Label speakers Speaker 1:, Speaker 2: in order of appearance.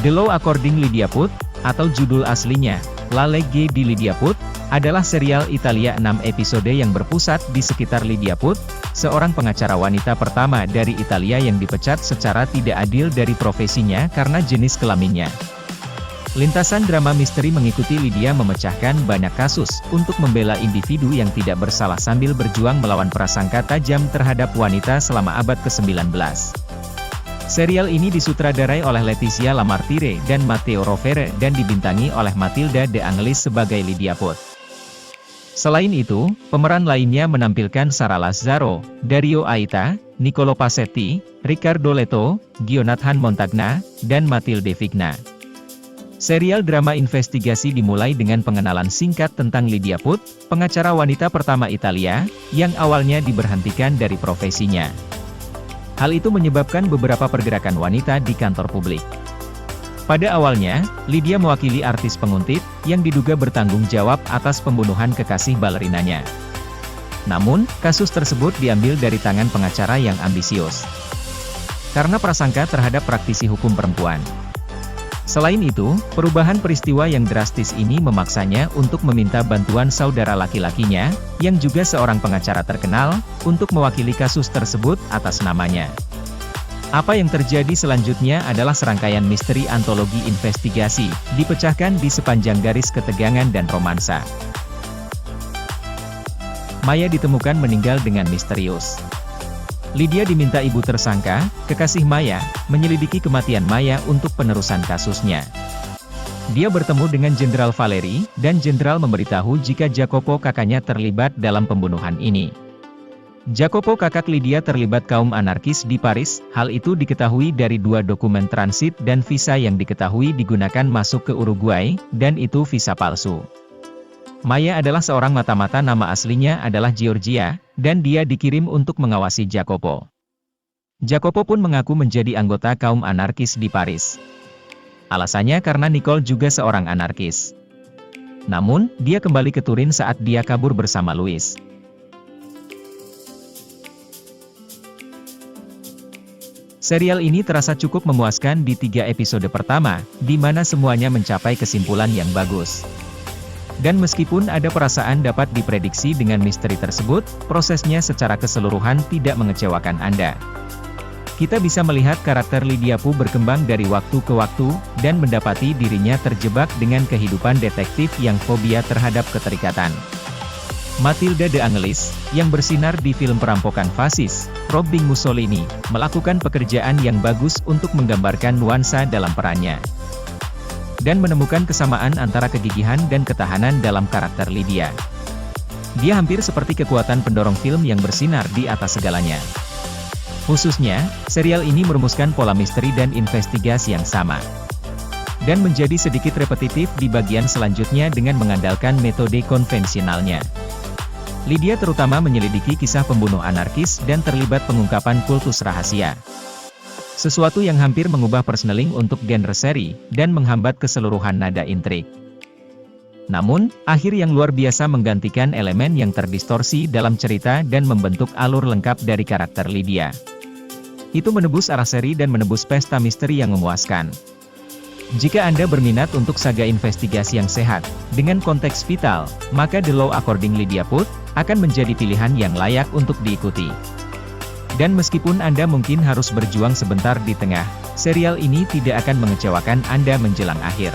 Speaker 1: The Law According Lydia Put, atau judul aslinya, La Legge di Lydia Put, adalah serial Italia 6 episode yang berpusat di sekitar Lydia Put, seorang pengacara wanita pertama dari Italia yang dipecat secara tidak adil dari profesinya karena jenis kelaminnya. Lintasan drama misteri mengikuti Lydia memecahkan banyak kasus, untuk membela individu yang tidak bersalah sambil berjuang melawan prasangka tajam terhadap wanita selama abad ke-19. Serial ini disutradarai oleh Letizia Lamartire dan Matteo Rovere dan dibintangi oleh Matilda de Angelis sebagai Lydia Put. Selain itu, pemeran lainnya menampilkan Sara Lazzaro, Dario Aita, Niccolo Pasetti, Riccardo Leto, Gionathan Montagna, dan Matilde Vigna. Serial drama investigasi dimulai dengan pengenalan singkat tentang Lydia Put, pengacara wanita pertama Italia, yang awalnya diberhentikan dari profesinya. Hal itu menyebabkan beberapa pergerakan wanita di kantor publik. Pada awalnya, Lydia mewakili artis penguntit, yang diduga bertanggung jawab atas pembunuhan kekasih balerinanya. Namun, kasus tersebut diambil dari tangan pengacara yang ambisius. Karena prasangka terhadap praktisi hukum perempuan. Selain itu, perubahan peristiwa yang drastis ini memaksanya untuk meminta bantuan saudara laki-lakinya, yang juga seorang pengacara terkenal, untuk mewakili kasus tersebut atas namanya. Apa yang terjadi selanjutnya adalah serangkaian misteri antologi investigasi, dipecahkan di sepanjang garis ketegangan dan romansa. Maya ditemukan meninggal dengan misterius. Lydia diminta ibu tersangka, kekasih Maya, menyelidiki kematian Maya untuk penerusan kasusnya. Dia bertemu dengan Jenderal Valeri, dan Jenderal memberitahu jika Jacopo kakaknya terlibat dalam pembunuhan ini. Jacopo kakak Lydia terlibat kaum anarkis di Paris, hal itu diketahui dari 2 dokumen transit dan visa yang diketahui digunakan masuk ke Uruguay, dan itu visa palsu. Maya adalah seorang mata-mata nama aslinya adalah Giorgia, dan dia dikirim untuk mengawasi Jacopo. Jacopo pun mengaku menjadi anggota kaum anarkis di Paris. Alasannya karena Nicole juga seorang anarkis. Namun, dia kembali ke Turin saat dia kabur bersama Louis. Serial ini terasa cukup memuaskan di 3 episode pertama, di mana semuanya mencapai kesimpulan yang bagus. Dan meskipun ada perasaan dapat diprediksi dengan misteri tersebut, prosesnya secara keseluruhan tidak mengecewakan Anda. Kita bisa melihat karakter Lydia Put berkembang dari waktu ke waktu, dan mendapati dirinya terjebak dengan kehidupan detektif yang fobia terhadap keterikatan. Matilda de Angelis, yang bersinar di film perampokan fasis, Robbing Mussolini, melakukan pekerjaan yang bagus untuk menggambarkan nuansa dalam perannya. Dan menemukan kesamaan antara kegigihan dan ketahanan dalam karakter Lydia. Dia hampir seperti kekuatan pendorong film yang bersinar di atas segalanya. Khususnya, serial ini merumuskan pola misteri dan investigasi yang sama. Dan menjadi sedikit repetitif di bagian selanjutnya dengan mengandalkan metode konvensionalnya. Lydia terutama menyelidiki kisah pembunuh anarkis dan terlibat pengungkapan kultus rahasia. Sesuatu yang hampir mengubah personeling untuk genre seri, dan menghambat keseluruhan nada intrik. Namun, akhir yang luar biasa menggantikan elemen yang terdistorsi dalam cerita dan membentuk alur lengkap dari karakter Lydia. Itu menebus arah seri dan menebus pesta misteri yang memuaskan. Jika Anda berminat untuk saga investigasi yang sehat, dengan konteks vital, maka The Law According Lydia Put, akan menjadi pilihan yang layak untuk diikuti. Dan meskipun Anda mungkin harus berjuang sebentar di tengah, serial ini tidak akan mengecewakan Anda menjelang akhir.